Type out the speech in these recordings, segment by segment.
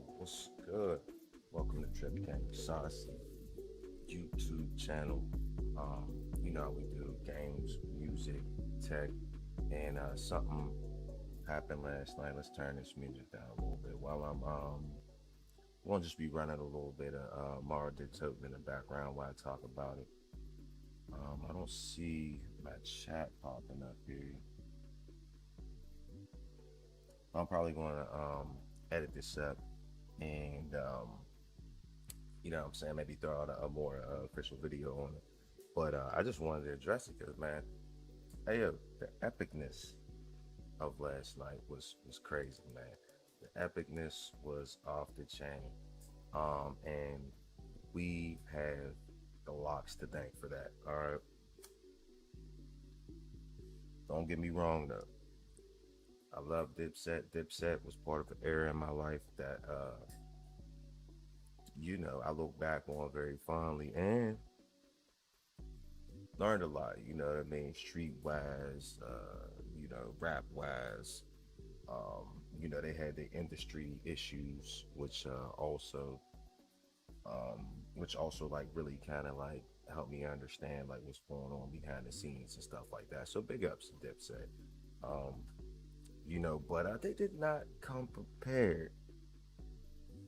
What's good? Welcome to Trip Game Saucy YouTube channel. You know how we do games, music, tech, and something happened last night. Let's turn this music down a little bit while I'm won't just be running a little bit of Mara Dictote in the background while I talk about it. I don't see my chat popping up here. I'm probably going to edit this up and what I'm saying, maybe throw out a more official video on it. But I just wanted to address it because, man, hey, yo, the epicness of last night was crazy, man. The epicness was off the chain, and we have the locks to thank for that. All right, don't get me wrong though. I love Dipset. Dipset was part of an era in my life that, I look back on very fondly and learned a lot. You know what I mean? Street wise, rap wise. They had the industry issues, which also like really kind of like helped me understand like what's going on behind the scenes and stuff like that. So big ups to Dipset. Um, but they did not come prepared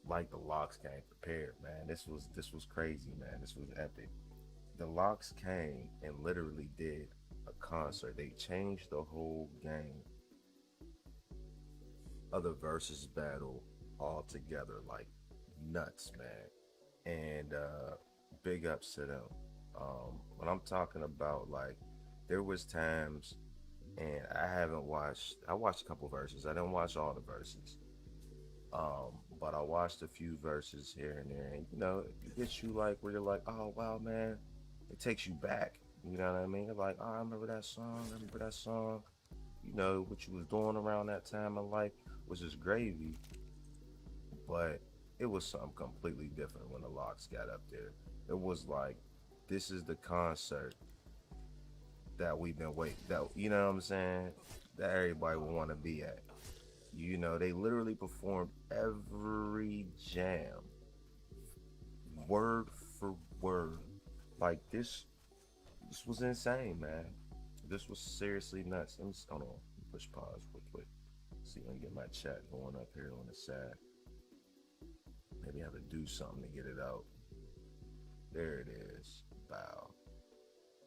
like the Locks came prepared, man. This was crazy, man. This was epic. The Locks came and literally did a concert. They changed the whole game of the versus battle altogether, like nuts, man. And big ups to them. When I'm talking about like, there was times, and I watched a couple verses. I didn't watch all the verses, but I watched a few verses here and there, and it gets you like where you're like, oh wow, man, it takes you back. You know what I mean? Like, oh, I remember that song. I remember that song. You know what you was doing around that time in life was just gravy, but it was something completely different when the Locks got up there. It was like, this is the concert that we've been waiting. That you know what I'm saying? That everybody would want to be at. They literally performed every jam, word for word. Like this was insane, man. This was seriously nuts. Let me hold on, push pause real quick. See if I can get my chat going up here on the side. Maybe I have to do something to get it out. There it is. Wow.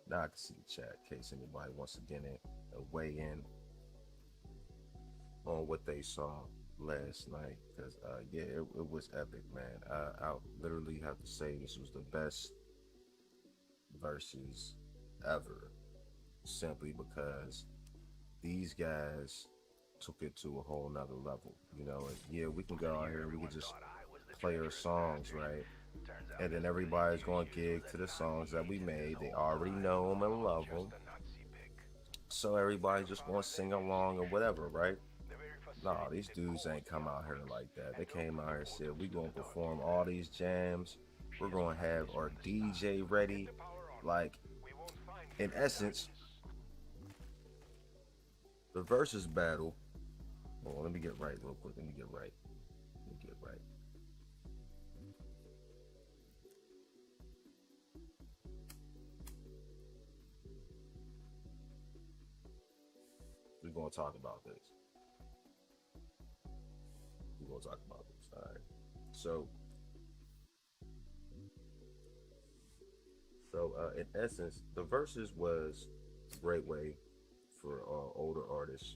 Now I can see the chat in case anybody wants to get in, weigh in on what they saw last night. Because, yeah, it was epic, man. I literally have to say this was the best versus ever, simply because these guys took it to a whole nother level. And yeah, we can go out here and we can just play our songs, right? And then everybody's going to gig to the songs that we made. They already know them and love them. So everybody just going to sing along or whatever, right? Nah, these dudes ain't come out here like that. They came out here and said, we going to perform all these jams. We're going to have our DJ ready. Like, in essence, the versus battle. Well, let me get right real quick. Let me get right. Let me get right. We're going to talk about this. We're going to talk about this. All right. So, in essence, the verses was a great way for older artists,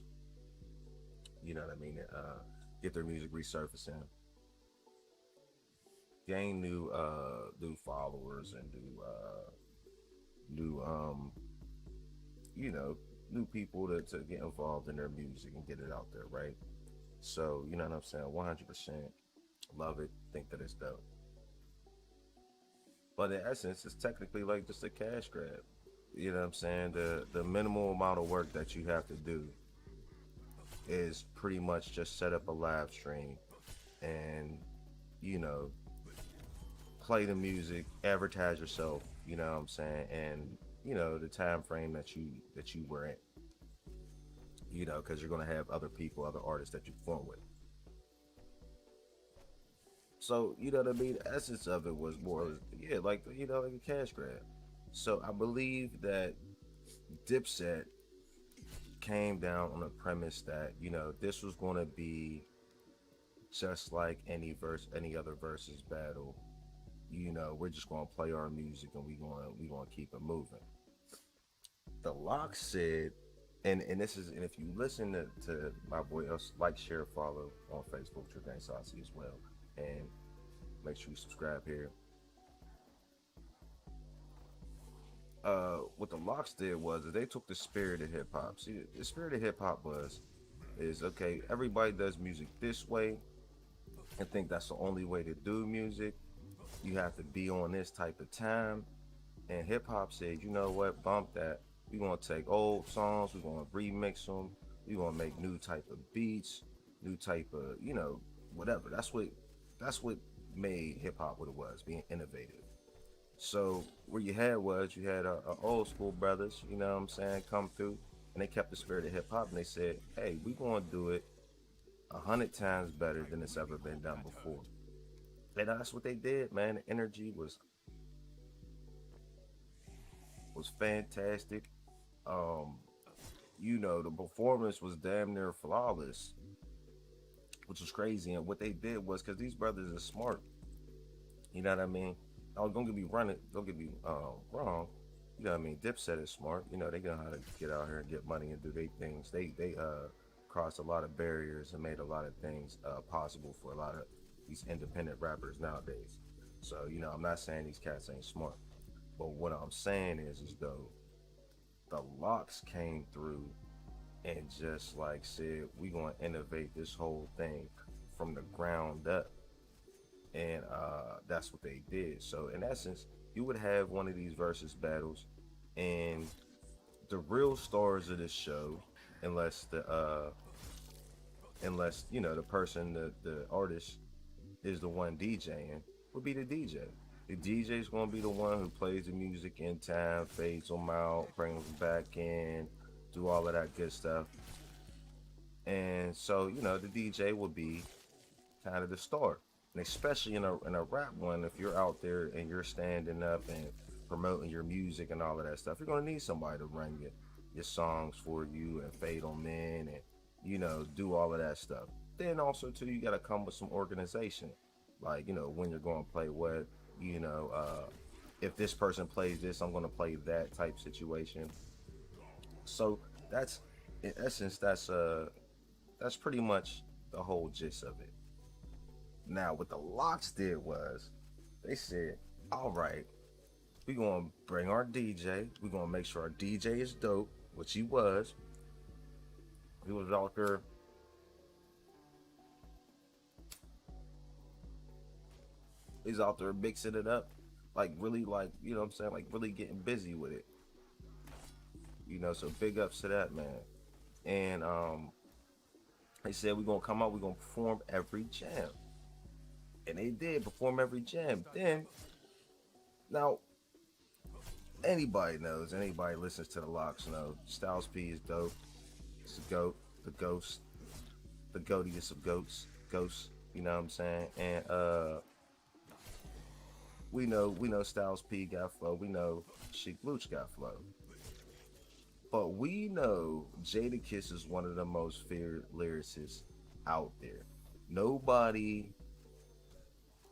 you know what I mean, get their music resurfacing, gain new followers and new you know new people to get involved in their music and get it out there, right? So you know what I'm saying, 100% love it, think that it's dope. But in essence, it's technically like just a cash grab. You know what I'm saying? The minimal amount of work that you have to do is pretty much just set up a live stream and you know play the music, advertise yourself, you know what I'm saying, and the time frame that you were in, because you're gonna have other people, other artists that you perform with. So you know what I mean. The essence of it was more, yeah, like like a cash grab. So I believe that Dipset came down on the premise that this was going to be just like any other versus battle. We're just going to play our music and we going to keep it moving. The Lock said, and this is, and if you listen to my boy, else like, share, follow on Facebook, True Gang Saucy as well, and make sure you subscribe here. What the Locks did was they took the spirit of hip hop. See, the spirit of hip hop was is okay. Everybody does music this way and think that's the only way to do music. You have to be on this type of time. And hip hop said, you know what, bump that. We're gonna take old songs, we're gonna remix them, we're gonna make new type of beats, new type of, whatever. That's what made hip hop what it was, being innovative. So where you had old school brothers, you know what I'm saying, come through, and they kept the spirit of hip hop, and they said, hey, we gonna do it 100 times better than it's ever been done before. And that's what they did, man. The energy was fantastic. Um, the performance was damn near flawless, which was crazy. And what they did was, because these brothers are smart, you know what I mean. Oh, don't get me wrong. You know what I mean. Dipset is smart. They know how to get out here and get money and do their things. They crossed a lot of barriers and made a lot of things possible for a lot of these independent rappers nowadays. So I'm not saying these cats ain't smart, but what I'm saying is though the Locks came through and just like said, we gonna innovate this whole thing from the ground up, and that's what they did. So in essence, you would have one of these versus battles, and the real stars of this show, unless the person, the artist is the one DJing, would be the DJ. The DJ is going to be the one who plays the music in time, fades them out, brings them back in, do all of that good stuff. And so, the DJ will be kind of the star. And especially in a rap one, if you're out there and you're standing up and promoting your music and all of that stuff, you're gonna need somebody to run your songs for you and fade them in and do all of that stuff. Then also too, you gotta come with some organization, like when you're going to play what, you know, uh, if this person plays this, I'm gonna play that type situation. So that's in essence that's pretty much the whole gist of it. Now, what the Locks did was they said, all right, we're going to bring our DJ. We're going to make sure our DJ is dope, which he was. He was out there. He's out there mixing it up. Like, really, like, what I'm saying? Like, really getting busy with it. So big ups to that, man. And they said, we're going to come out, we're going to perform every jam. And they did perform every jam. Then, now, anybody listens to the Locks know Styles P is dope. It's the goat, the ghost, the goatiest of goats, ghosts. You know what I'm saying? And we know Styles P got flow. We know Sheik Luch got flow. But we know Jadakiss is one of the most feared lyricists out there. Nobody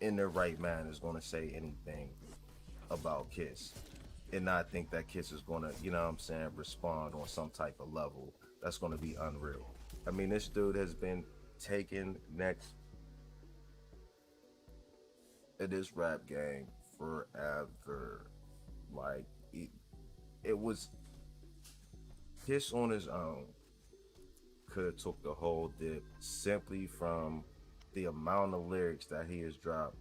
in their right mind is going to say anything about Kiss and not think that Kiss is going to, respond on some type of level that's going to be unreal. I mean, this dude has been taken next in this rap game forever. Like, it was Kiss on his own could have took the whole dip simply from the amount of lyrics that he has dropped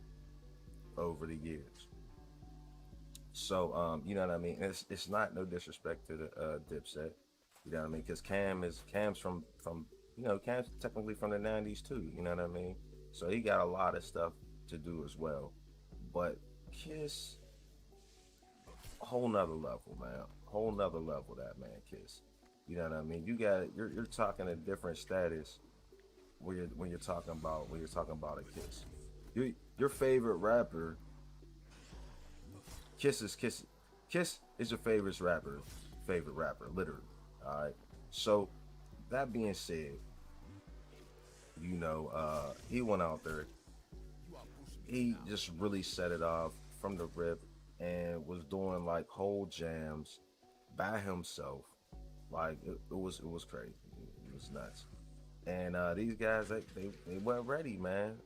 over the years. So, you know what I mean. It's not no disrespect to the Dipset. You know what I mean? Because Cam's from Cam's technically from the '90s too. You know what I mean? So he got a lot of stuff to do as well. But Kiss, whole nother level, man. Whole nother level, that man Kiss. You know what I mean? You're talking a different status when you're talking about a Kiss. Your favorite rapper, Kiss is your favorite rapper, literally. All right. So that being said, he went out there. He just really set it off from the rip and was doing like whole jams by himself. Like it was crazy. It was nuts. And these guys they weren't ready, man.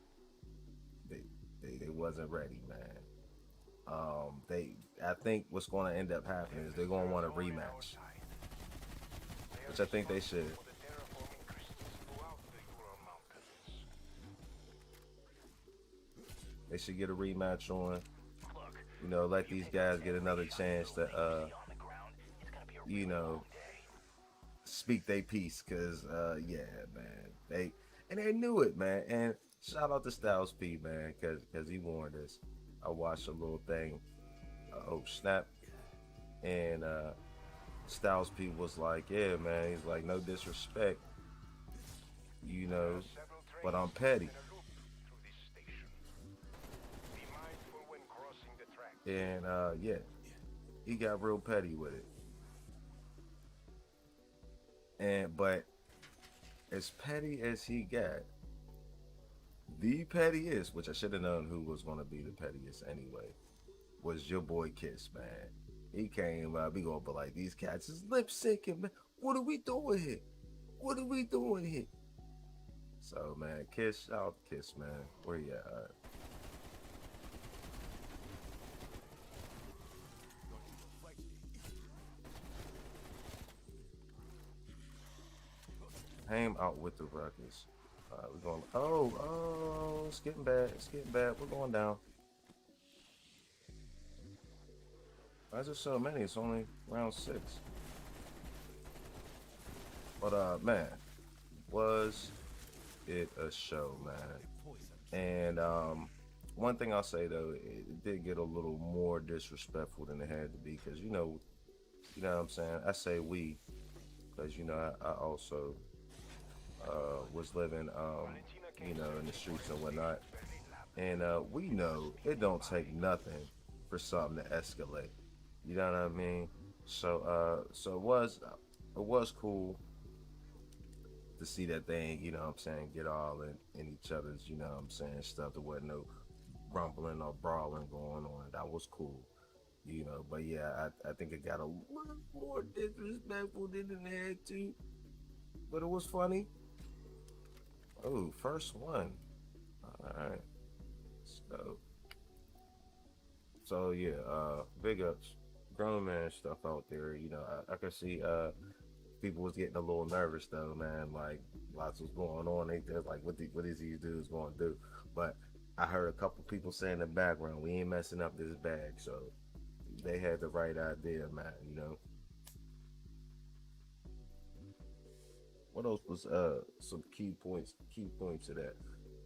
They, they wasn't ready, man. They I think what's going to end up happening is they're going to want a rematch, which I think they should. They should get a rematch on. Let these guys get another chance to you know speak their piece. Cause yeah, man, they knew it, man. And shout out to Styles P, man, cause he warned us. I watched a little thing. Oh snap! And Styles P was like, yeah, man. He's like, no disrespect, you know, but I'm petty. And yeah, he got real petty with it. And but as petty as he got, the pettiest, which I should have known who was gonna be the pettiest anyway, was your boy Kiss, man. He came out, we gonna be like, these cats is lip syncing, man. What are we doing here? What are we doing here? So man, Kiss, shout out to Kiss, man. Where you at? Hang out with the Ruckus. We're going. Oh, it's getting bad. It's getting bad. We're going down. Why is there so many? It's only round six. But man, was it a show, man? And one thing I'll say though, it did get a little more disrespectful than it had to be because you know what I'm saying. I say we because I also was living in the streets and whatnot, and we know it don't take nothing for something to escalate. You know what I mean? So it was cool to see that thing, what I'm saying, get all in each other's, what I'm saying, stuff. There wasn't no rumbling or brawling going on. That was cool. But yeah, I think it got a little more disrespectful than it had to. But it was funny. Oh, first one. All right. So yeah, big ups. Grown man stuff out there. I could see people was getting a little nervous though, man. Like lots was going on. They're like, what is these dudes going to do? But I heard a couple people say in the background, we ain't messing up this bag. So they had the right idea, man. What else was some key points of that?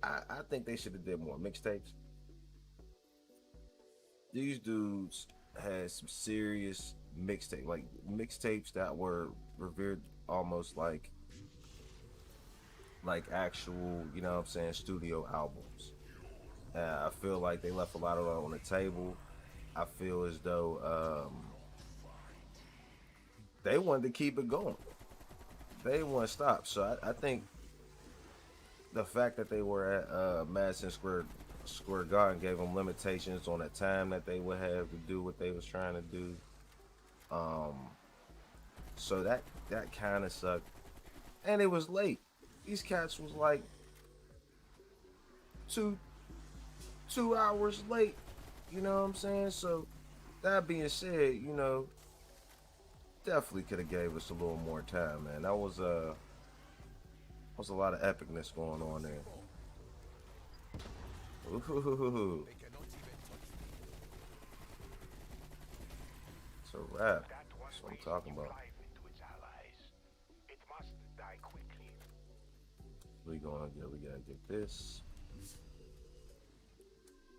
I think they should have did more mixtapes. These dudes had some serious mixtapes that were revered almost like actual, what I'm saying, studio albums. I feel like they left a lot of it on the table. I feel as though they wanted to keep it going. They didn't want to stop. So I think the fact that they were at Madison Square Garden gave them limitations on the time that they would have to do what they was trying to do. Um, so that kind of sucked, and it was late. These cats was like two 2 hours late. You know what I'm saying? So that being said, definitely could have gave us a little more time, man. That was a lot of epicness going on there. Ooh, it's a wrap. That's what I'm talking about. We gotta get this.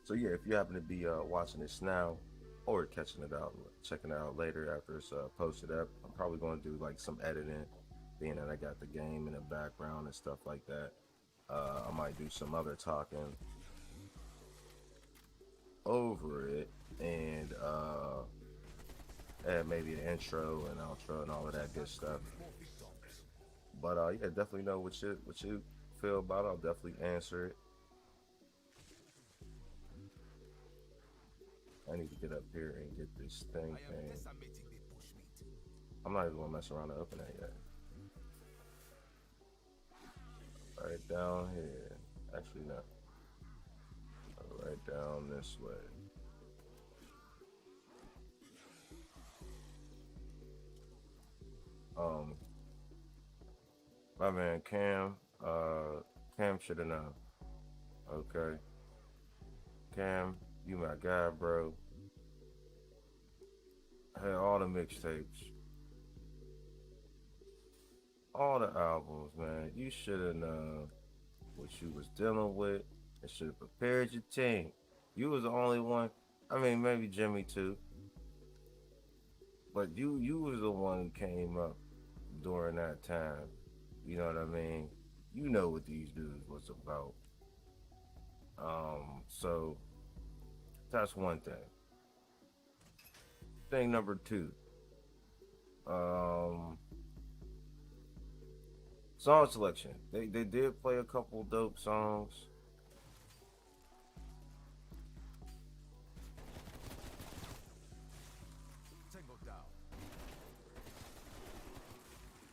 So yeah, if you happen to be watching this now or catching it out, checking it out later after it's posted up, I'm probably gonna do like some editing, being that I got the game in the background and stuff like that. I might do some other talking over it and add maybe an intro and outro and all of that good stuff. But yeah, definitely know what you feel about it. I'll definitely answer it. I need to get up here and get this thing. I'm not even gonna mess around and open that yet. Right down here. Actually, no. Right down this way. Um, my man Cam. Cam should have known. Okay, Cam, you my guy, bro. Had all the mixtapes, all the albums, man. You should have known what you was dealing with and should have prepared your team. You was the only one. I mean, maybe Jimmy too, but you was the one who came up during that time. You know what I mean? You know what these dudes was about. So that's one thing. Thing number two. Um, Song selection. They did play a couple dope songs.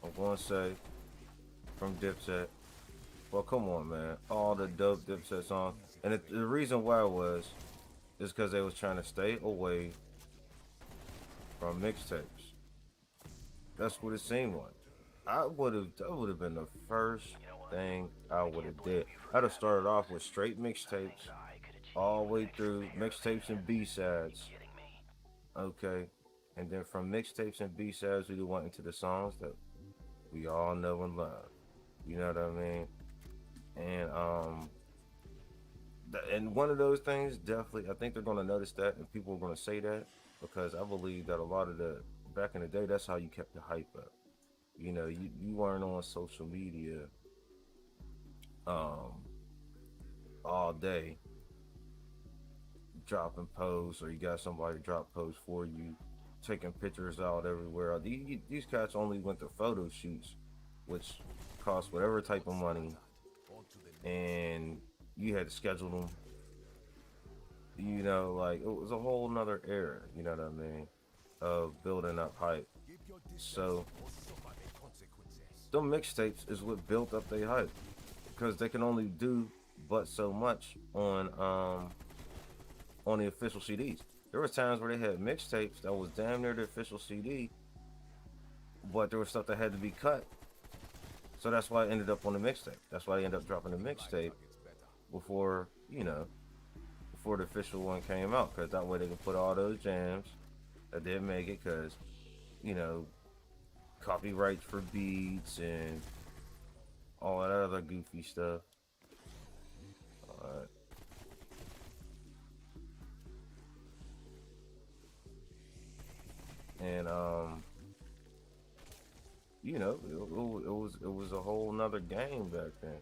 I'm gonna say from Dipset. Well, come on, man. All the dope Dipset songs, and the reason why was is because they was trying to stay away from mixtapes. That's what it seemed like. That would have been the first thing I would have did. I'd have started off with straight mixtapes, all the way through mixtapes and B sides. Okay, and then from mixtapes and B sides, we went into the songs that we all know and love. You know what I mean? And and one of those things definitely, I think they're gonna notice that, and people are gonna say that because I believe that a lot of the back in the day, that's how you kept the hype up. You know, you weren't on social media um all day dropping posts, or you got somebody drop posts for you, taking pictures out everywhere. These cats only went to photo shoots, which cost whatever type of money, and you had to schedule them. You know, like it was a whole nother era. You know what I mean? Of building up hype. So the mixtapes is what built up their hype because they can only do but so much on the official CDs. There was times where they had mixtapes that was damn near the official CD, but there was stuff that had to be cut. So that's why I ended up on the mixtape. That's why I ended up dropping the mixtape before, before the official one came out, because that way they could put all those jams that didn't make it, because, you know, copyrights for beats and all that other goofy stuff. Alright. And it was a whole nother game back then.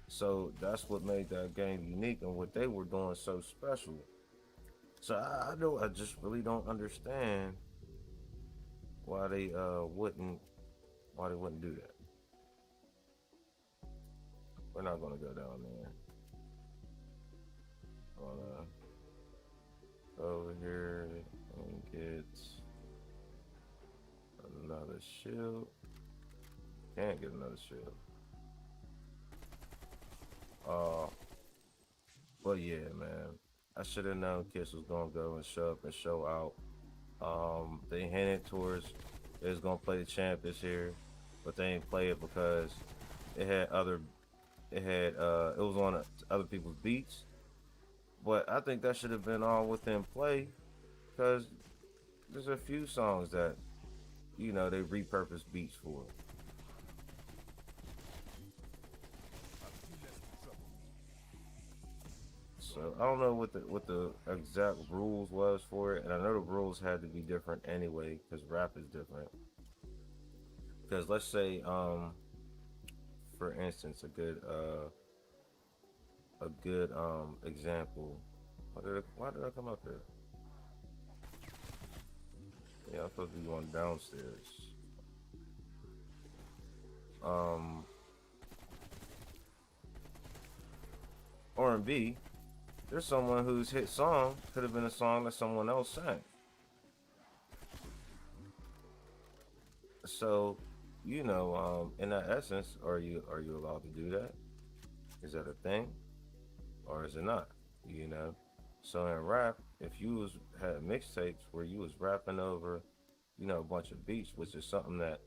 So that's what made that game unique and what they were doing so special. So I just really don't understand why they wouldn't do that. We're not gonna go down there. Over here and get another shield. Can't get another shield. Uh, but yeah, man. I should have known Kiss was gonna go and show up and show out. They hinted towards they was gonna play the champ this year, but they didn't play it because it had other it was on other people's beats. But I think that should have been all within play because there's a few songs that they repurposed beats for. So I don't know what the exact rules was for it, and I know the rules had to be different anyway because rap is different. Because let's say, for instance, a good example Why did I come up here? Yeah, I'm supposed to be going downstairs. Um, R&B. There's someone whose hit song could have been a song that someone else sang. So, in that essence, are you allowed to do that? Is that a thing, or is it not? You know. So in rap, if you had mixtapes where you was rapping over, a bunch of beats, which is something that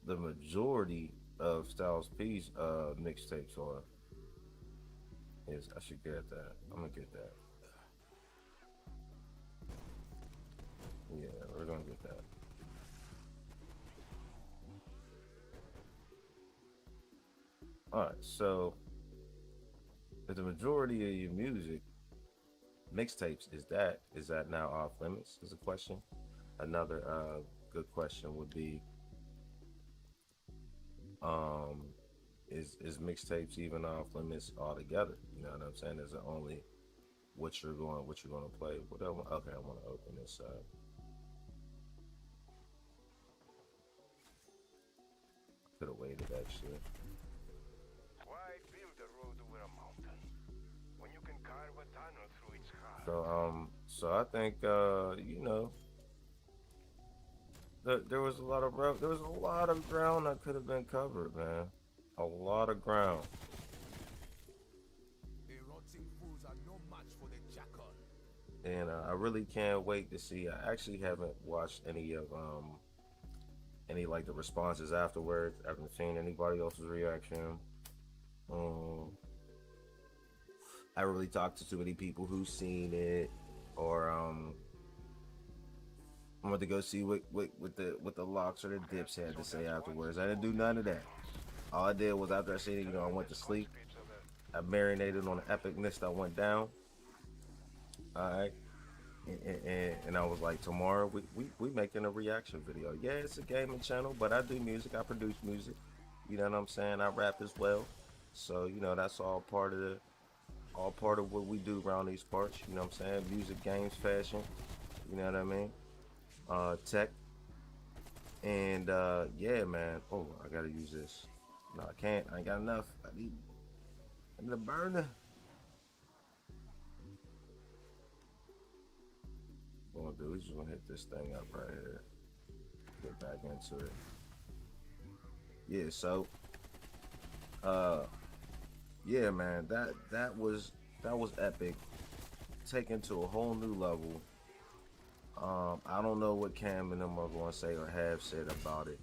the majority of Styles P's mixtapes are, is I should get that. I'm gonna get that. Yeah, we're gonna get that. All right. So if the majority of your music mixtapes is that now off limits? Is a question. Another good question would be, um, is mixtapes even off limits altogether? You know what I'm saying? Is it only what you're going to play? Okay, I want to open this up. Could have waited actually. Why build a road over a mountain when you can carve a tunnel through its heart? So I think there was a lot of there was a lot of ground that could have been covered, man. A lot of ground. The rotting fools are no match for the jackal. And I really can't wait to see. I actually haven't watched any like the responses afterwards. I haven't seen anybody else's reaction. Um, I really talked to too many people who've seen it, or I went to go see what the locks or the dips had to say afterwards. I didn't do none of that. All I did was after I seen it, I went to sleep. I marinated on the epicness that went down. All right. And I was like, tomorrow we making a reaction video. Yeah, it's a gaming channel, but I do music. I produce music. You know what I'm saying? I rap as well. So that's all part of what we do around these parts. You know what I'm saying? Music, games, fashion. You know what I mean? Tech and yeah, man. Oh, I gotta use this. No, I can't. I ain't got enough. I need a burner. What I'm gonna do is just gonna hit this thing up right here. Get back into it. Yeah, so uh yeah, man, that was epic. Taken to a whole new level. I don't know what Cam and them are gonna say or have said about it,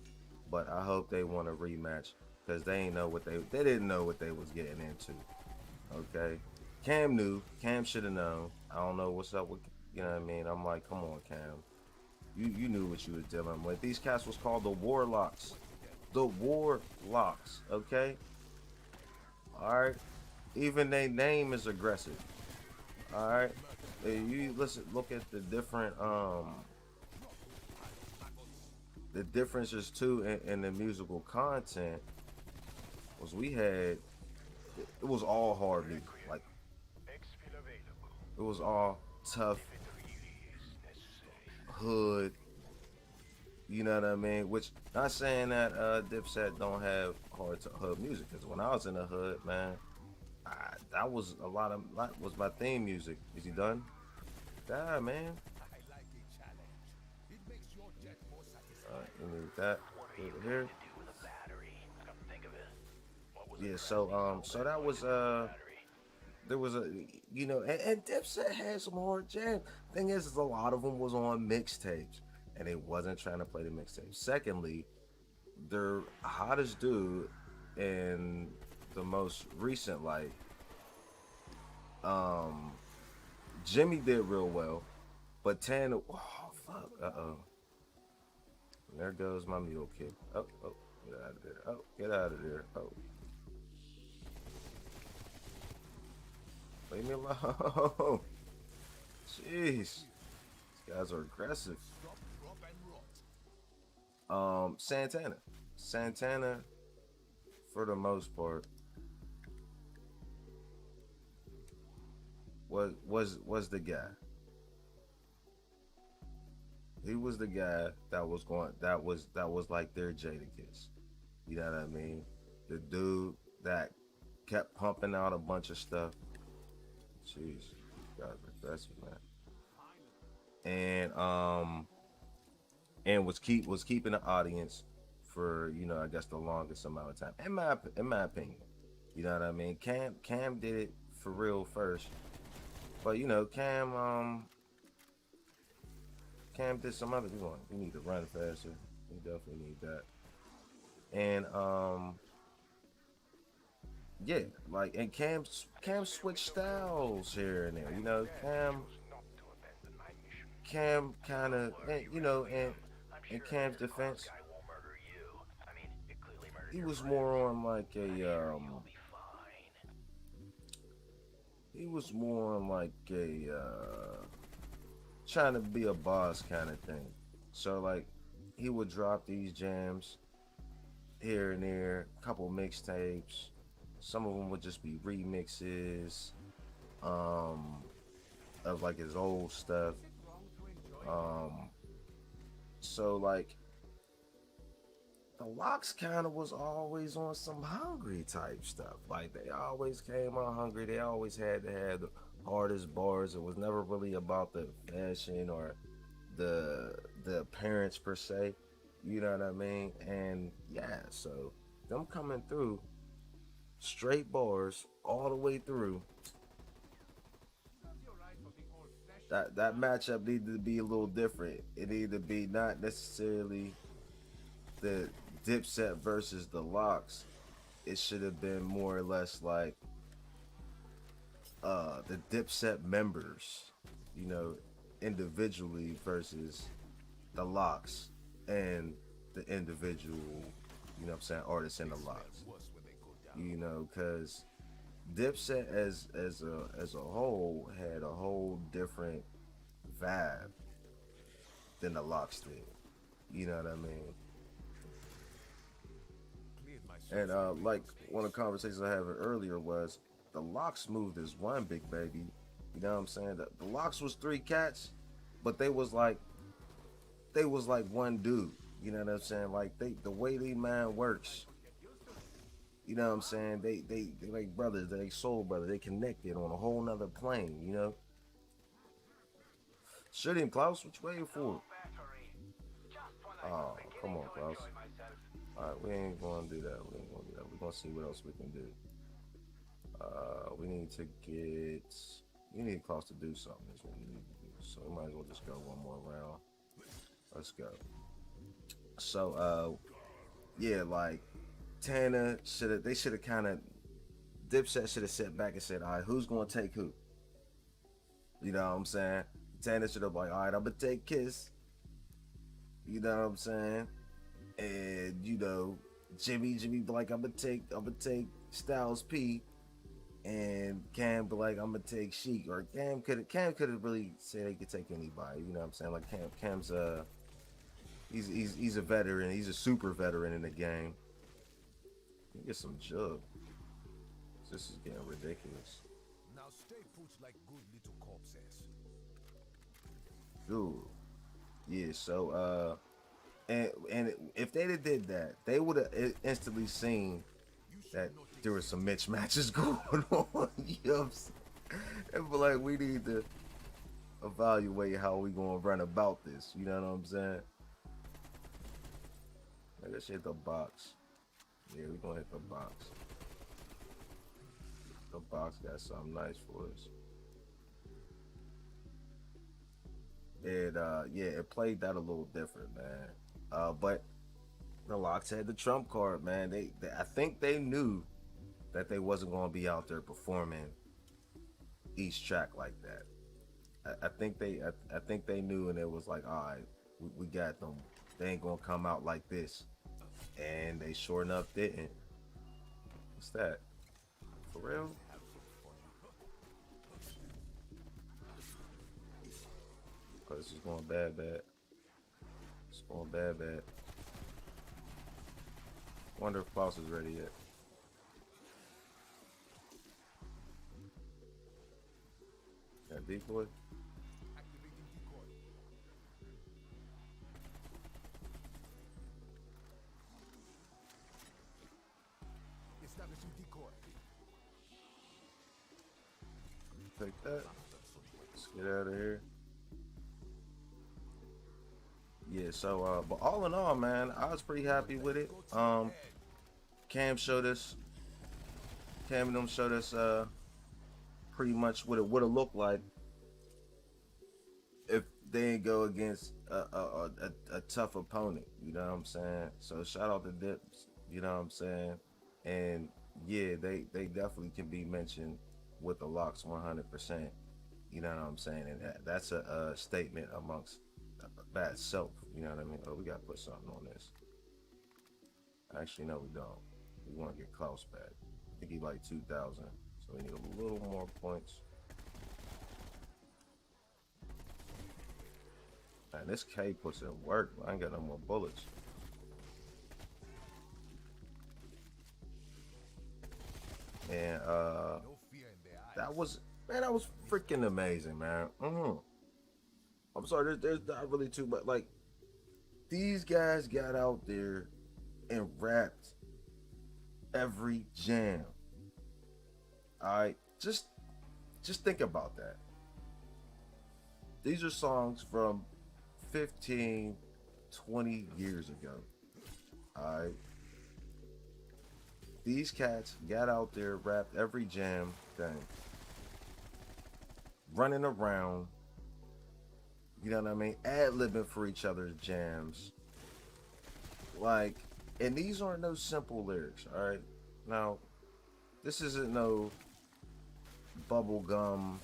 but I hope they want a rematch because they ain't know what they didn't know what they was getting into. Okay, Cam knew. Cam should have known. I don't know what's up with, you know what I mean. I'm like, come on, Cam. You knew what you was dealing with. These cats was called the Warlocks. The Warlocks. Okay. All right. Even their name is aggressive. All right. You listen. Look at the differences too in the musical content. Was we had it was all hard music. Like Exfil available. it was all tough If it really is necessary. hood. You know what I mean? Which not saying that Dipset don't have hard to hood music. Cause when I was in the hood, man, that was that was my theme music. Is he done? Yeah, man. I like a challenge. It makes your death more satisfying. You need that What are you over going here. to do with a battery? I don't think of it. What was the Yeah. crafty So solvent that going was to do with a battery? there was and Dipset had some hard jams. Thing is a lot of them was on mixtapes, and they wasn't trying to play the mixtapes. Secondly, their hottest dude in the most recent, like, um, Jimmy did real well, but Tan, oh fuck, there goes my mule kick. Oh, get out of there. Oh, get out of there. Oh, leave me alone. Jeez, these guys are aggressive. Stop, drop, and rot. Santana, for the most part, was the guy. He was the guy that was going that was like their Jadakiss. You know what I mean? The dude that kept pumping out a bunch of stuff. Jeez, God, aggressive, man. And was keeping the audience for, you know, I guess the longest amount of time. In my opinion, you know what I mean. Cam did it for real first, but you know Cam did some other. We need to run faster. We definitely need that. And yeah, like and Cam switched styles here and there. You know, Cam kind of, you know, in Cam's defense, he was more on like a he was more on like a trying to be a boss kind of thing. So like he would drop these jams here and there, a couple mixtapes. Some of them would just be remixes um, of like his old stuff. Um, so like the Locks kind of was always on some hungry type stuff. Like they always came out hungry. They always had to have the hardest bars. It was never really about the fashion or the appearance per se. You know what I mean? And yeah, so them coming through straight bars all the way through. That matchup needed to be a little different. It needed to be not necessarily the Dipset versus the Locks. It should have been more or less like the Dipset members, you know, individually versus the Locks and the individual, you know what I'm saying, artists in the Locks. You know, because Dipset as a whole had a whole different vibe than the Locks did. You know what I mean? And like one of the conversations I had earlier was the Locks moved as one big baby. You know what I'm saying? The Locks was three cats, but they was like one dude. You know what I'm saying? Like the way they mind works. You know what I'm saying? They like brothers. They like soul brothers. They connected on a whole nother plane. You know? Shit him, Klaus. What you waiting for? Oh, come on, Klaus. All right, we ain't gonna do that. We ain't gonna do that. We're gonna see what else we can do. We need to get. We need Klaus to do something. Is what we need to do. So we might as well just go one more round. Let's go. So, yeah, like Tana should have. They should have kind of. Dipset should have sat back and said, "All right, who's gonna take who?" You know what I'm saying? Tana should have like, "All right, I'm gonna take Kiss." You know what I'm saying? And you know, Jimmy be like, I'm gonna take Styles P, and Cam be like, I'm gonna take Sheik. Or Cam could have really said he could take anybody. You know what I'm saying? Like Cam's he's a veteran. He's a super veteran in the game. You get some jug. This is getting ridiculous. Now stay put like good little corpses. Dude. Yeah, so and if they'd have did that, they would have instantly seen that there were some mismatches going on. You know what I'm saying? And be like, we need to evaluate how we gonna run about this. You know what I'm saying? Like, let's hit the box. Yeah, we gonna hit the box. The box got something nice for us. It yeah, it played that a little different, man. But the Locks had the trump card, man. They I think they knew that they wasn't gonna be out there performing each track like that. I think they knew, and it was like, all right, we got them. They ain't gonna come out like this, and they sure enough didn't. What's that? For real? Oh, this is going bad. It's going bad. Wonder if Klaus is ready yet. decoy. Activating decoy. Establishing decoy. Take that. Let's get out of here. Yeah, so but all in all, man, I was pretty happy with it. Cam showed us, Cam and them showed us pretty much what it would have looked like if they didn't go against a tough opponent. You know what I'm saying? So shout out to Dips. You know what I'm saying? And yeah, they definitely can be mentioned with the locks 100%. You know what I'm saying? And that's a statement amongst bad self. You know what I mean? Oh, we gotta put something on this. Actually, no, we don't. We want to get Klaus back. I think he like 2,000, so we need a little more points. Man, this K puts in work. I ain't got no more bullets. And No fear in their eyes. that was, man, that was freaking amazing, man. I'm sorry, there's not really too much. Like, these guys got out there and rapped every jam. Alright, just think about that. These are songs from 15, 20 years ago. Alright. These cats got out there, rapped every jam thing. Running around. You know what I mean? Ad-libbing for each other's jams. Like, and these aren't no simple lyrics, alright? Now, this isn't no bubblegum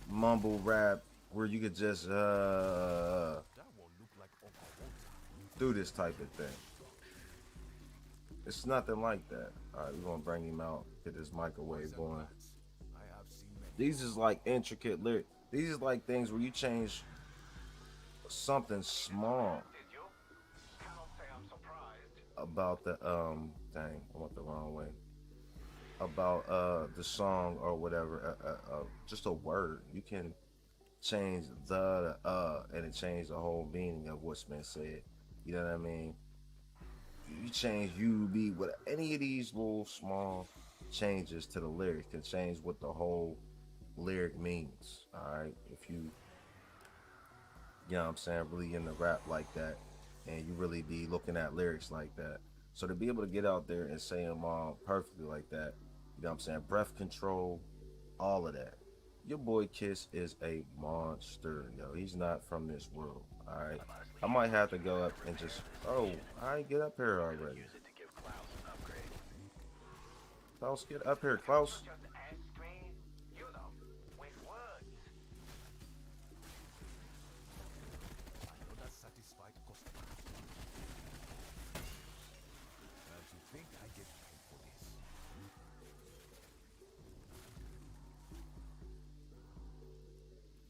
mumble rap where you could just That one look like Uncle Walter. do this type of thing. It's nothing like that. Alright, we're gonna bring him out, get this microwave going. I have seen many. These is like intricate lyrics. These is like things where you change something small Did you? Cannot say I'm surprised. about the dang, I went the wrong way. About the song or whatever, just a word. You can change the to and it changed the whole meaning of what's been said. You know what I mean? You change you be what any of these little small changes to the lyric can change what the whole lyric means. Alright. If you know what I'm saying, really into rap like that and you really be looking at lyrics like that. So to be able to get out there and say them all perfectly like that, you know what I'm saying? Breath control, all of that. Your boy Kiss is a monster, yo. He's not from this world, alright? I might have to go up and just, oh, I get up here already. Use it to give Klaus an upgrade. Klaus, get up here, Klaus. Just ask me, you know, with words. Another satisfied customer. Now, do you think I get paid for this?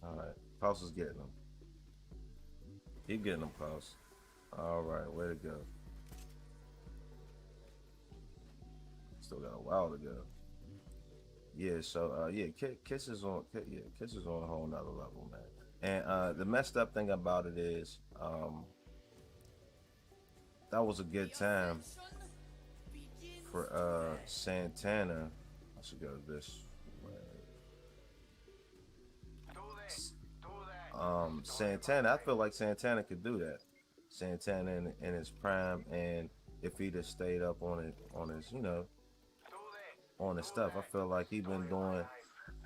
Alright, Klaus is getting them. Keep getting them, Klaus. Alright, way to go. Still got a while to go. Yeah, so yeah, Kiss is on Kiss is on a whole nother level, man. And the messed up thing about it is, that was a good time for Santana. I should go this way. Do this. Do that. Santana, I feel like Santana could do that. Santana in his prime, and if he'd have stayed up on his, you know, Do this. on his stuff, I feel like he's been doing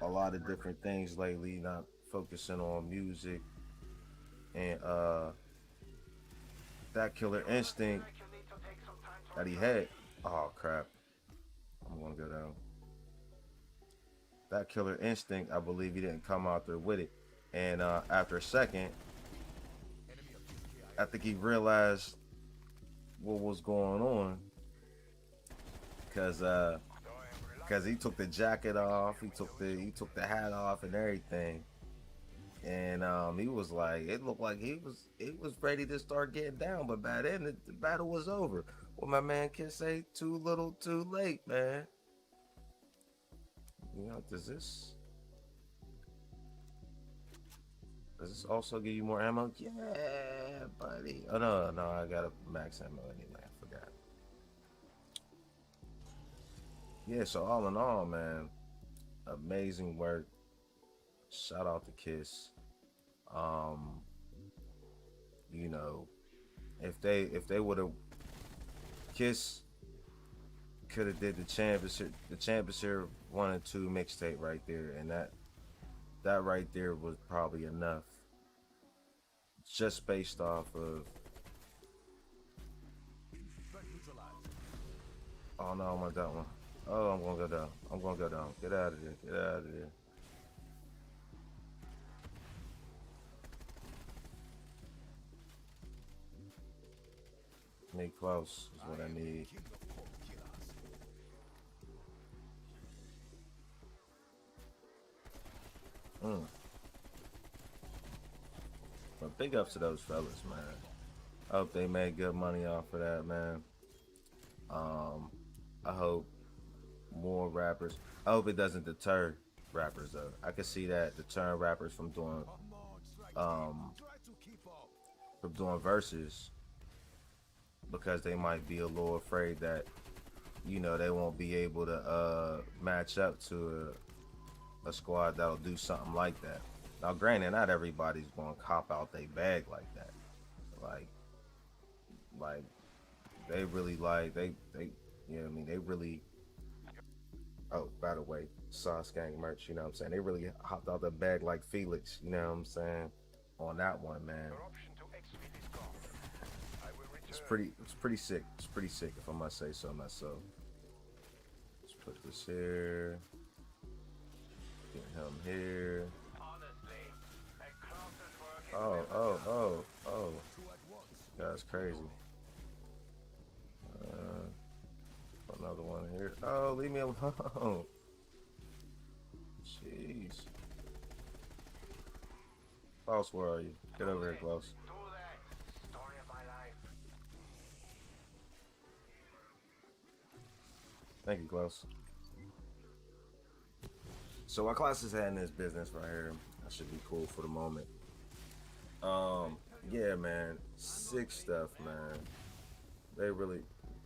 a lot of different things lately, not focusing on music and that killer instinct You need to take some time to that he had. Oh crap, I'm gonna go down. That killer instinct, I believe he didn't come out there with it, and after a second, I think he realized what was going on, because he took the jacket off, he took the hat off and everything, and he was like, it looked like he was ready to start getting down, but by then the battle was over. Well, my man can say, too little, too late, man. You know, does this also give you more ammo? Yeah, buddy. Oh no, I got a max ammo anyway. I forgot. Yeah, so all in all, man, amazing work. Shout out to Kiss. Um, you know, if they would have Kiss could have did the championship 1 and 2 mixtape right there, and that right there was probably enough, just based off of. Threat neutralized. Oh no, I want that one. Oh, I'm gonna go down. I'm gonna go down. Get out of there. Get out of there. Need close is what I need. King of cold killers. Mm. But big ups to those fellas, man. I hope they made good money off of that, man. I hope more rappers. I hope it doesn't deter rappers though. I can see that deterring rappers from doing Come on, strike um team. Try to keep up. verses because they might be a little afraid that they won't be able to match up to a squad that'll do something like that. Now, granted, not everybody's gonna cop out they bag like that. Like, like they really you know what I mean? They really. Oh, by the way, Sauce Gang merch. You know what I'm saying? They really hopped out the bag like Felix. You know what I'm saying? On that one, man. Your option to exfil is gone. I will return. It's pretty sick. It's pretty sick if I must say so myself. Let's put this here. Get him here. Honestly, a closer's work is Oh, never oh, done. oh, oh. Two at once. That's crazy. Another one here. Oh, leave me alone. Jeez. Klaus, where are you? Get over here, Klaus. Do that. Story of my life. Thank you, Klaus. So our class is heading this business right here. That should be cool for the moment. Yeah, man. Sick stuff, man. They really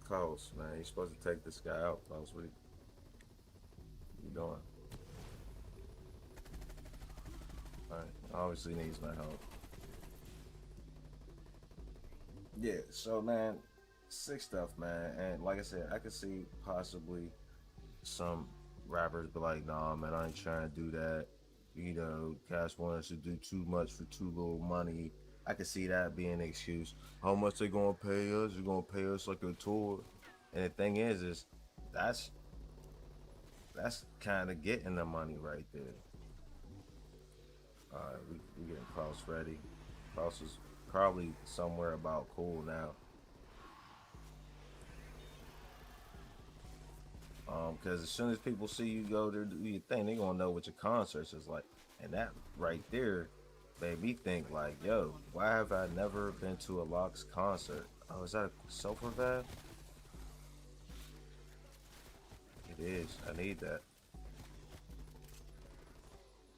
close, man. You're supposed to take this guy out, Klaus. What are you doing? Alright, obviously needs my help. Yeah, so man, sick stuff, man. And like I said, I could see possibly some rappers be like, nah, man, I ain't trying to do that. Cash wants to do too much for too little money. I could see that being an excuse. How much they gonna pay us? They're gonna pay us like a tour. And the thing is that's kind of getting the money right there. All right, we getting Klaus ready. Klaus is probably somewhere about cool now. Because as soon as people see you go there do your thing, they gonna know what your concerts is like, and that right there made me think like, yo, why have I never been to a Locks concert? Oh, is that a sulfur valve? It is. I need that.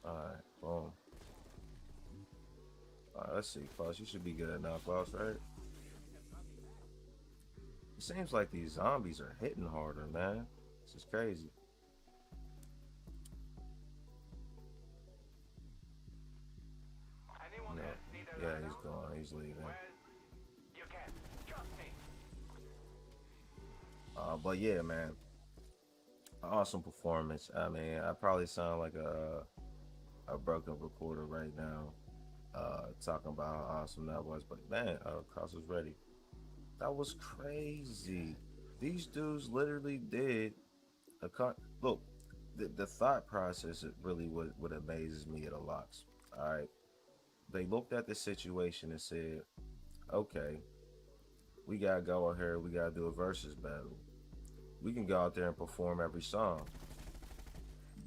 All right, boom. All right, let's see, Klaus. You should be good now, Klaus, right? It seems like these zombies are hitting harder, man. This is crazy. Anyone No. else need a Yeah, ride he's out? gone. He's leaving. Well, you can. Trust me. But yeah, man, awesome performance. I mean, I probably sound like a broken recorder right now, talking about how awesome that was. But man, Klaus was ready. That was crazy. These dudes literally did look. The thought process is really what amazes me at a Locks. All right, they looked at the situation and said, okay, we gotta go out here. We gotta do a versus battle. We can go out there and perform every song.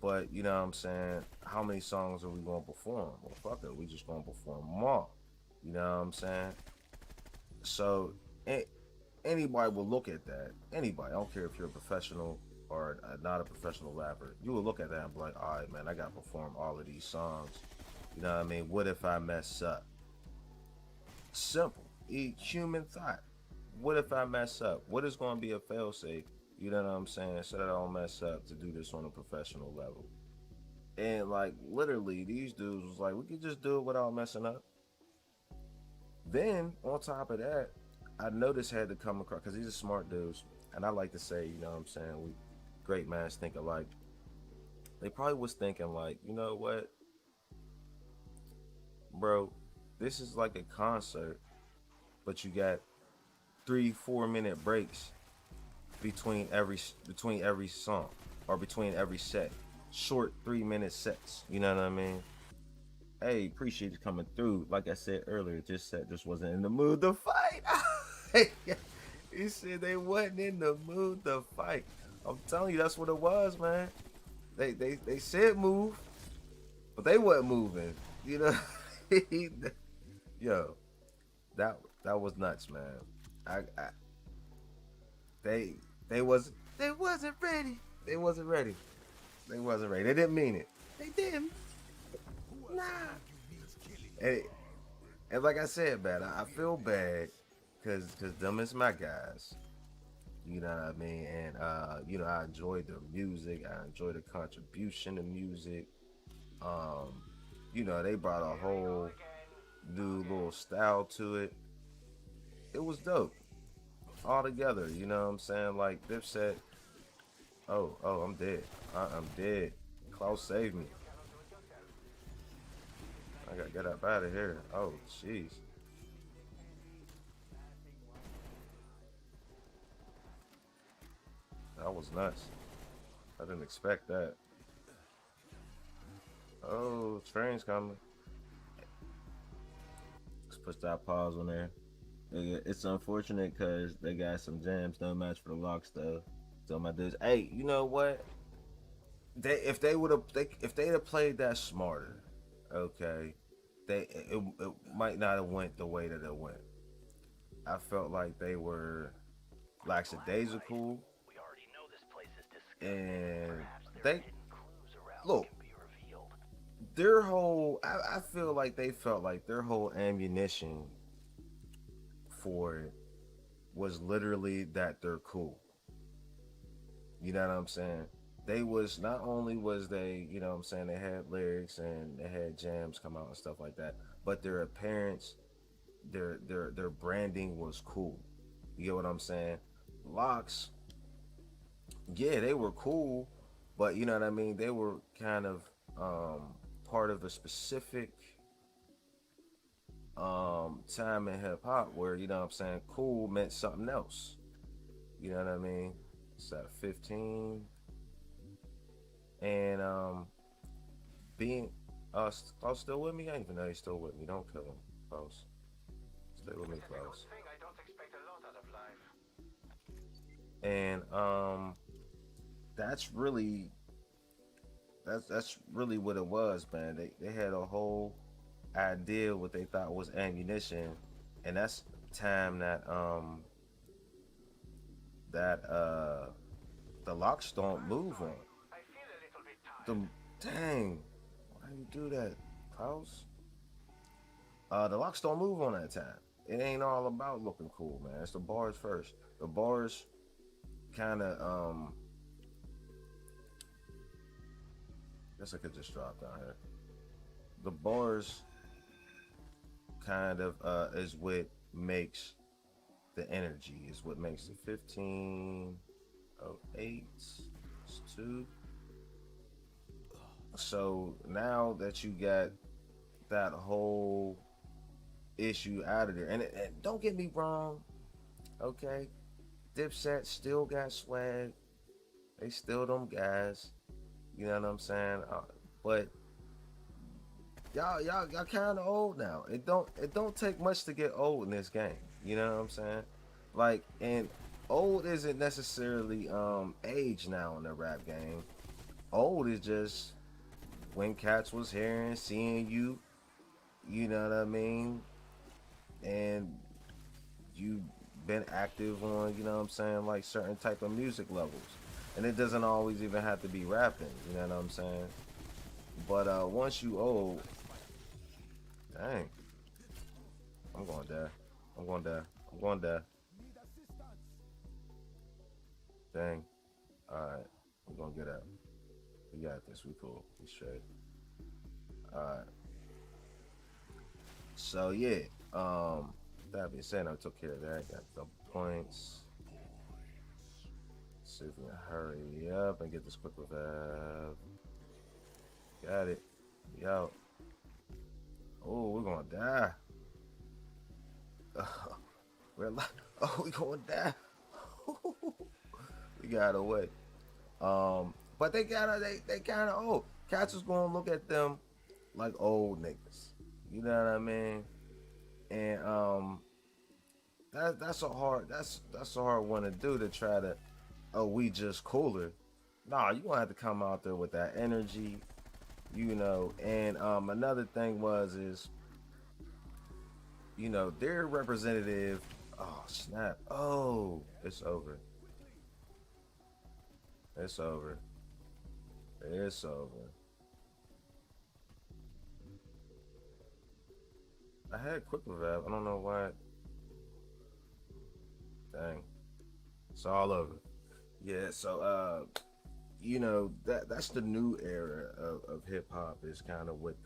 But you know what I'm saying? How many songs are we gonna perform? Well, fuck it, we just gonna perform them all. You know what I'm saying? So anybody will look at that. Anybody, I don't care if you're a professional or not a professional rapper. You will look at that and be like, all right, man, I gotta perform all of these songs. You know what I mean? What if I mess up? Simple. Human thought. What if I mess up? What is going to be a failsafe? You know what I'm saying? So that I don't mess up to do this on a professional level. And like literally, these dudes was like, we could just do it without messing up. Then on top of that, I noticed had to come across because these are smart dudes, and I like to say, you know what I'm saying, we great minds think alike. They probably was thinking like, you know what, bro, this is like a concert, but you got 3 4 minute breaks between every song or between every set, short 3 minute sets. You know what I mean? Hey, appreciate you coming through. Like I said earlier, this set just wasn't in the mood to fight. He said they wasn't in the mood to fight. I'm telling you, that's what it was, man. They said move, but they wasn't moving. You know, yo, that was nuts, man. I they they wasn't ready. They wasn't ready. They wasn't ready. They didn't mean it. They didn't. Nah. And, and like I said, man, I feel bad because them is my guys. You know what I mean? And you know, I enjoy the music. I enjoy the contribution to music. Um, you know, they brought a whole new little style to it. It was dope all together. You know what I'm saying? Like Dipset. Oh, I'm dead. I'm dead. Klaus saved me. I gotta get up out of here. Oh, jeez. That was nuts. I didn't expect that. Oh, train's coming. Let's push that pause on there. It's unfortunate because they got some jams, no match for the locks though. So my dudes, hey, you know what? If they'd have played that smarter, okay, it might not have went the way that it went. I felt like they were lackadaisical, and they look their whole. I feel like they felt like their whole ammunition for it was literally that they're cool. You know what I'm saying? They was not only was they, you know what I'm saying, they had lyrics and they had jams come out and stuff like that, but their appearance, their branding was cool. You get what I'm saying? Locks, yeah, they were cool, but you know what I mean? They were kind of part of a specific time in hip hop where, you know what I'm saying, cool meant something else. You know what I mean? It's at 15. And being Klaus still with me? I didn't even know he's still with me. Don't kill him, Klaus. Stay with me, Klaus. And that's really that's really what it was, man. They had a whole idea what they thought was ammunition, and that's time that the locks don't move on. The dang, why do you do that, Klaus? The locks don't move on that time. It ain't all about looking cool, man. It's the bars first. The bars kind of guess I could just drop down here. The bars kind of is what makes the energy, is what makes the 1508 2. So now that you got that whole issue out of there, and don't get me wrong, okay, Dipset still got swag, they still them guys, you know what I'm saying, but y'all kind of old now. It don't take much to get old in this game, you know what I'm saying, like, and old isn't necessarily age now in the rap game. Old is just when cats was hearing, seeing you, you know what I mean, and you been active on, you know what I'm saying, like certain type of music levels. And it doesn't always even have to be rapping, you know what I'm saying? But once you old, Dang. I'm going there. I'm going there. I'm going there. Dang. Alright. We're gonna get out. We got this. We cool. We straight. Alright. So yeah. That being said, I took care of that. Got the points. See if we can hurry up and get this quick revive. Got it. We out. Oh, we're gonna die. We're like, oh, we gonna die. We got away. But they kind of old. Cats is gonna look at them like old niggas. You know what I mean? And that's a hard one to do, to try to, oh, we just cooler. Nah, you gonna have to come out there with that energy, you know. And another thing is, you know, their representative. Oh snap! Oh, it's over. It's over. It's over. I had quick revive. I don't know why. Dang. It's all over. Yeah, so you know, that's the new era of hip hop, is kind of what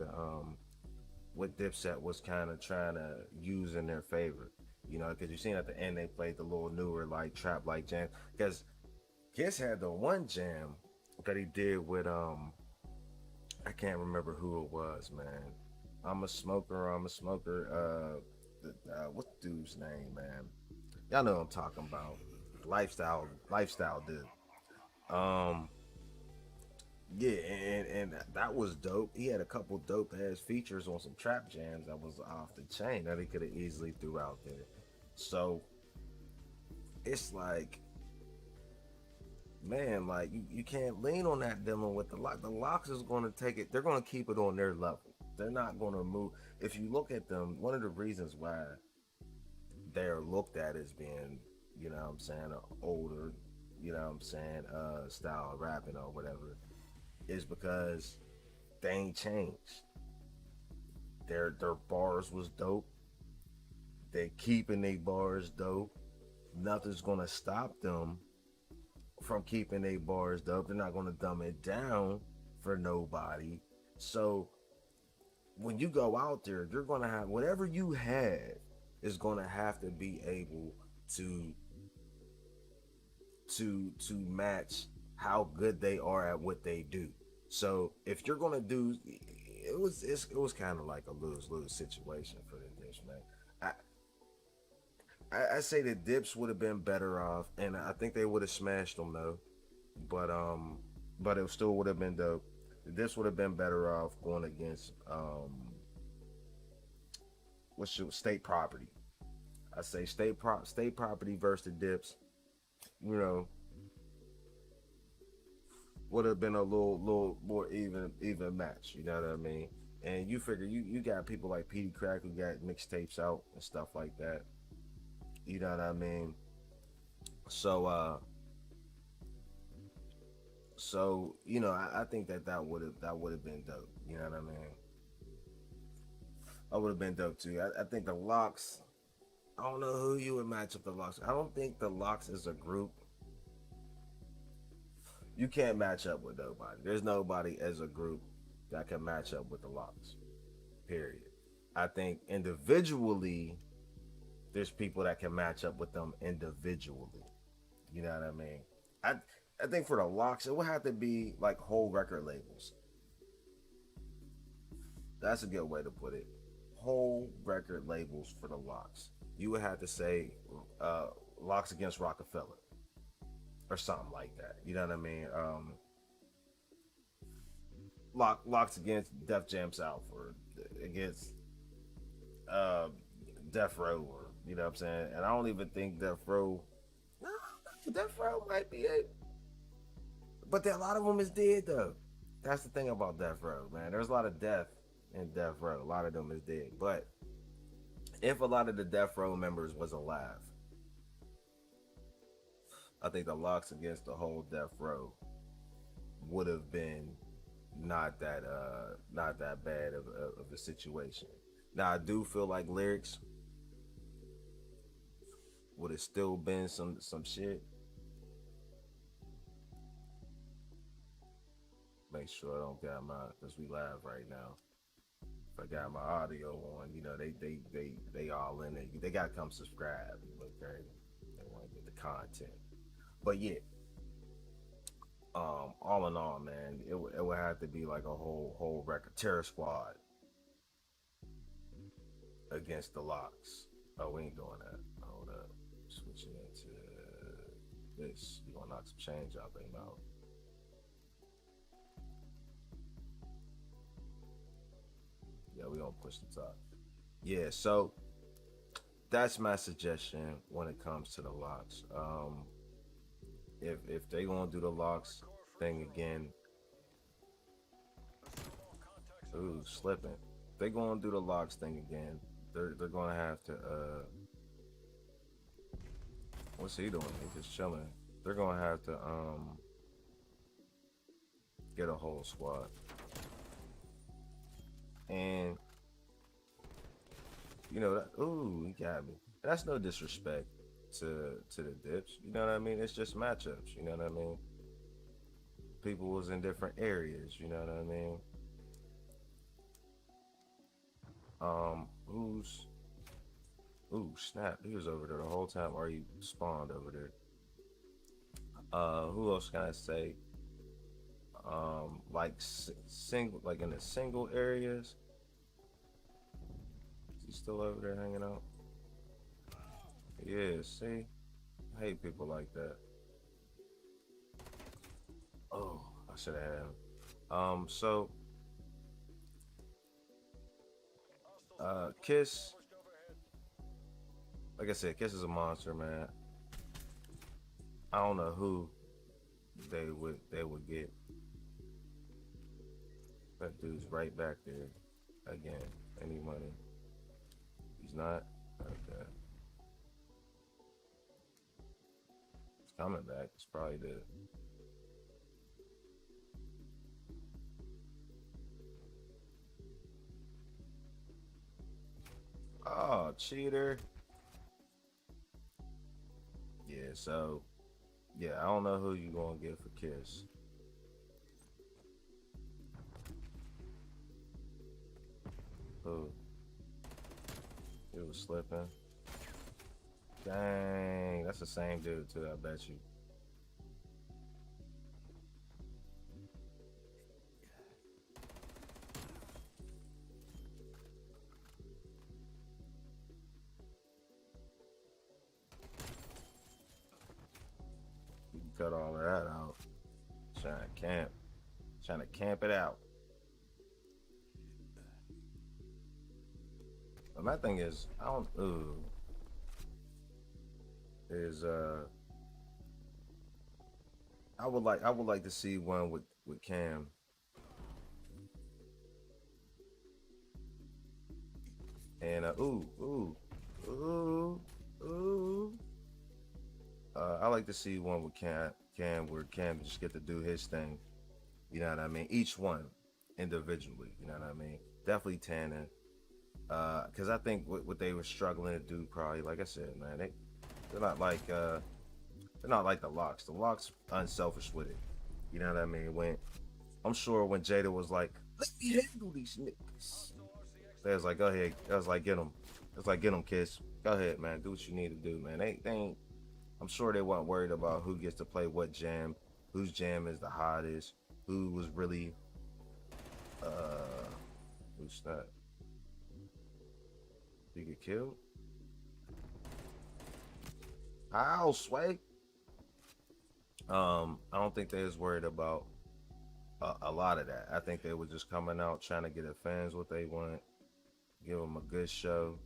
Dipset was kind of trying to use in their favor. You know, because you seen at the end they played the little newer like trap like jam. Because Kiss had the one jam that he did with I can't remember who it was, man. I'm a smoker. What's the dude's name, man? Y'all know what I'm talking about. Lifestyle dude. Yeah, and that was dope. He had a couple dope ass features on some trap jams that was off the chain that he could have easily threw out there. So it's like, man, like you can't lean on that dealing with the lock. The locks is going to take it. They're going to keep it on their level. They're not going to move. If you look at them, one of the reasons why they're looked at as being, you know what I'm saying, older, you know what I'm saying, style of rapping or whatever, is because they ain't changed. Their bars was dope. They keeping their bars dope. Nothing's gonna stop them from keeping their bars dope. They're not gonna dumb it down for nobody. So when you go out there, you're gonna have whatever you have is gonna have to be able to match how good they are at what they do. So if you're gonna do, it was kind of like a lose situation for the Dips, man. I say the Dips would have been better off, and I think they would have smashed them though. But it still would have been dope. The Dips would have been better off going against State Property. I say State Property versus the Dips. You know, would have been a little more even match. You know what I mean? And you figure you got people like Petey Crack who got mixtapes out and stuff like that. You know what I mean? So you know, I think that would have been dope. You know what I mean? I would have been dope too. I think the Locks. I don't know who you would match up the Locks. I don't think the Locks as a group. You can't match up with nobody. There's nobody as a group that can match up with the Locks. Period. I think individually, there's people that can match up with them individually. You know what I mean? I think for the Locks, it would have to be like whole record labels. That's a good way to put it. Whole record labels for the Locks. You would have to say Locks against Rockefeller or something like that. You know what I mean? Locks against Def Jam South or against Death Row, or you know what I'm saying? And I don't even think Death Row might be it. But a lot of them is dead though. That's the thing about Death Row, man. There's a lot of death in Death Row. A lot of them is dead. But if a lot of the Death Row members was alive, I think the Locks against the whole Death Row would have been not that bad of a situation. Now I do feel like lyrics would have still been some shit. Make sure I don't got my, because we live right now. If I got my audio on, you know, they all in it. They gotta come subscribe. Okay, they want to get the content. But yeah, all in all, man, it would have to be like a whole record terror squad against the locks. Oh, we ain't doing that. Hold up, switching into this. You gonna knock some change out their mouth. Yeah, we gonna push the top. Yeah, so that's my suggestion when it comes to the locks. If they gonna do the locks thing again, ooh, slipping. If they gonna do the locks thing again, they're gonna have to what's he doing? He's just chilling. They're gonna have to get a whole squad. And you know that, ooh, he got me. That's no disrespect to the dips. You know what I mean? It's just matchups, you know what I mean? People was in different areas, you know what I mean? Who's ooh, snap, he was over there the whole time, or he spawned over there. Who else can I say? Like single, like in the single areas. Is he still over there hanging out? Yeah, see? I hate people like that. Oh, I should have had him. So Kiss, like I said, Kiss is a monster, man. I don't know who they would get. That dude's right back there again. Any money? He's not. Okay. He's coming back. It's probably the. Oh, cheater. Yeah. So, yeah, I don't know who you gonna get for Kiss. Who? He was slipping. Dang, that's the same dude too. I bet you. You can cut all of that out. Trying to camp it out. But my thing is, I don't. Ooh, is I would like to see one with Cam. And ooh. I like to see one with Cam where Cam just get to do his thing. You know what I mean? Each one individually. You know what I mean? Definitely Tannen. Because I think what they were struggling to do, probably, like I said, man, they're not like the locks. The locks unselfish with it. You know what I mean? When I'm sure when Jada was like, "Let me handle these niggas," they was like, "Go ahead." I was like, "Get them." It's like, "Get them, kids. Go ahead, man. Do what you need to do, man." They ain't. I'm sure they weren't worried about who gets to play what jam, whose jam is the hottest, who was really who's that? You get killed? How, Sway? I don't think they was worried about a lot of that. I think they were just coming out trying to get the fans what they want, give them a good show,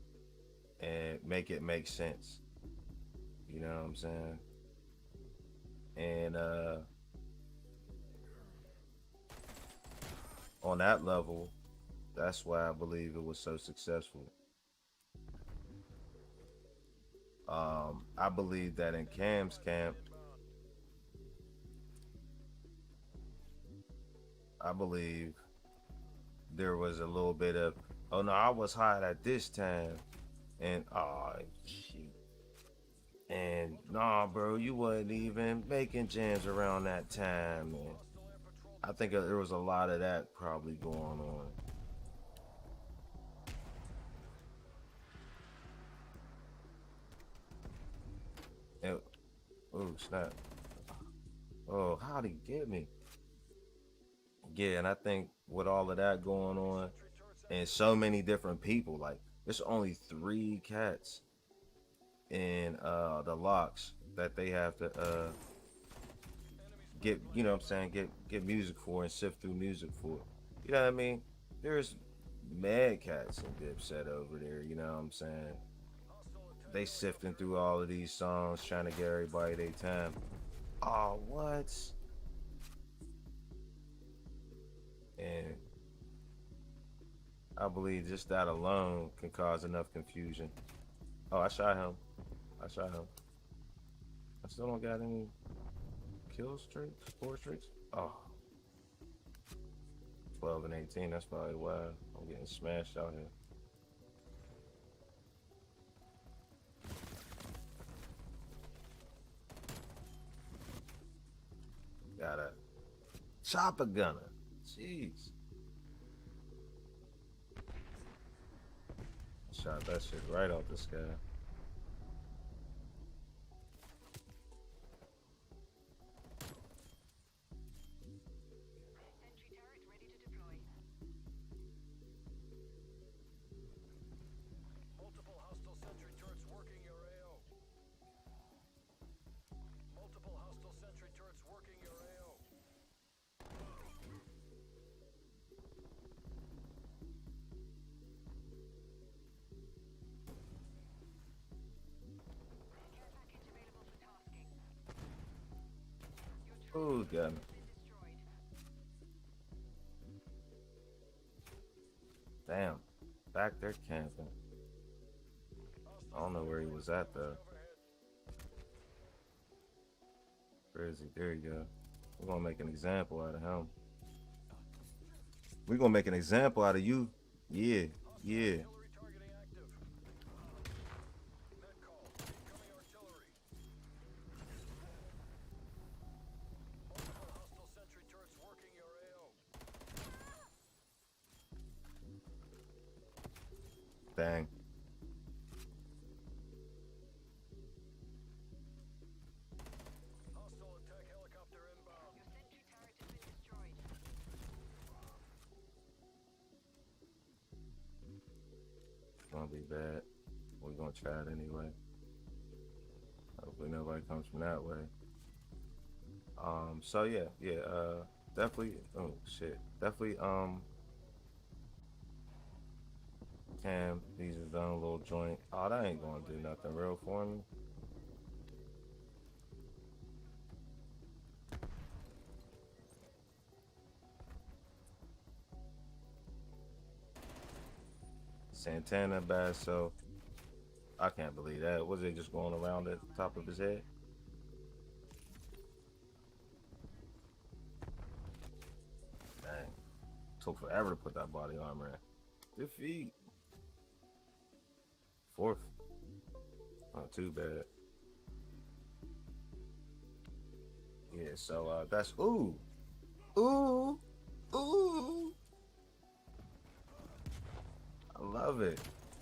and make it make sense. You know what I'm saying? And on that level, that's why I believe it was so successful. I believe that in Cam's camp, I believe there was a little bit of Oh no, I was hot at this time. And oh shit. And nah, bro, you wasn't even making jams around that time. And I think there was a lot of that probably going on. And, oh snap! Oh, how'd he get me? Yeah, and I think with all of that going on, and so many different people, like there's only 3 cats in the locks that they have to get, you know what I'm saying, get music for and sift through music for. You know what I mean? There's mad cats and Dipset over there, you know what I'm saying? They sifting through all of these songs trying to get everybody their time. Oh, what? And I believe just that alone can cause enough confusion. Oh, I shot him. I shot him. I still don't got any kill streaks, score streaks. Oh, 12 and 18. That's probably why I'm getting smashed out here. Got a chopper gunner. Jeez. Shot that shit right off the sky. Sentry turret ready to deploy. Multiple hostile sentry turrets working your AO. Multiple hostile sentry turrets working your AO. Care package available for tasking. Ooh, got me. Been destroyed. Damn. Back there camping. I don't know where he was at though. Where is he? There you go. We're gonna make an example out of him. We're gonna make an example out of you. Yeah, yeah. Artillery targeting active. Net call. Incoming artillery. Multiple hostile sentry turrets working your AO. Dang. Hostile attack helicopter inbound. Your sentry turret has been destroyed. It's gonna be bad. We're gonna try it anyway. Hopefully nobody comes from that way. So yeah, definitely, oh shit. Definitely, Cam, these is done a little joint. Oh, that ain't gonna do nothing real for me. Santana bad, so I can't believe that. Was it just going around at the top of his head? Dang. Took forever to put that body armor in. Defeat. 4th. Not too bad. Yeah, so that's ooh. Ooh. Ooh. I love it.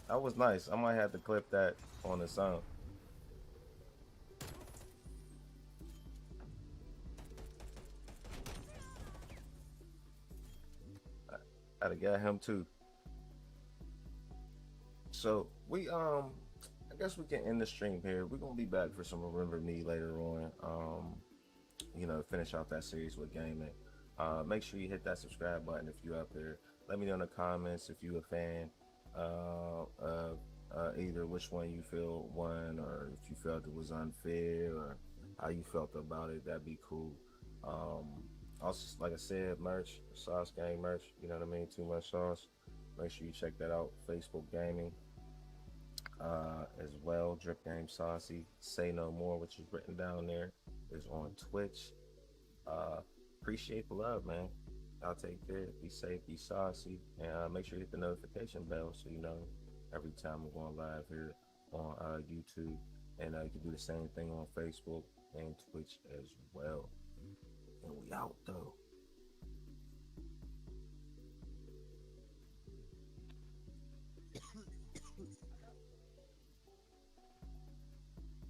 That was nice. I might have to clip that on the song. I'd have got him too. So I guess we can end the stream here. We're gonna be back for some Remember Me later on. Finish out that series with gaming. Make sure you hit that subscribe button if you're out there. Let me know in the comments if you're a fan either which one you feel won, or if you felt it was unfair, or how you felt about it. That'd be cool. Also, like I said, merch, Sauce Gang merch. You know what I mean? Too Much Sauce. Make sure you check that out. Facebook Gaming as well. Drip Game Saucy. Say No More, which is written down there, is on Twitch. Appreciate the love, man. Y'all take care. Be safe. Be saucy. And make sure you hit the notification bell so you know every time we're going live here on YouTube. And you can do the same thing on Facebook and Twitch as well. And we out though.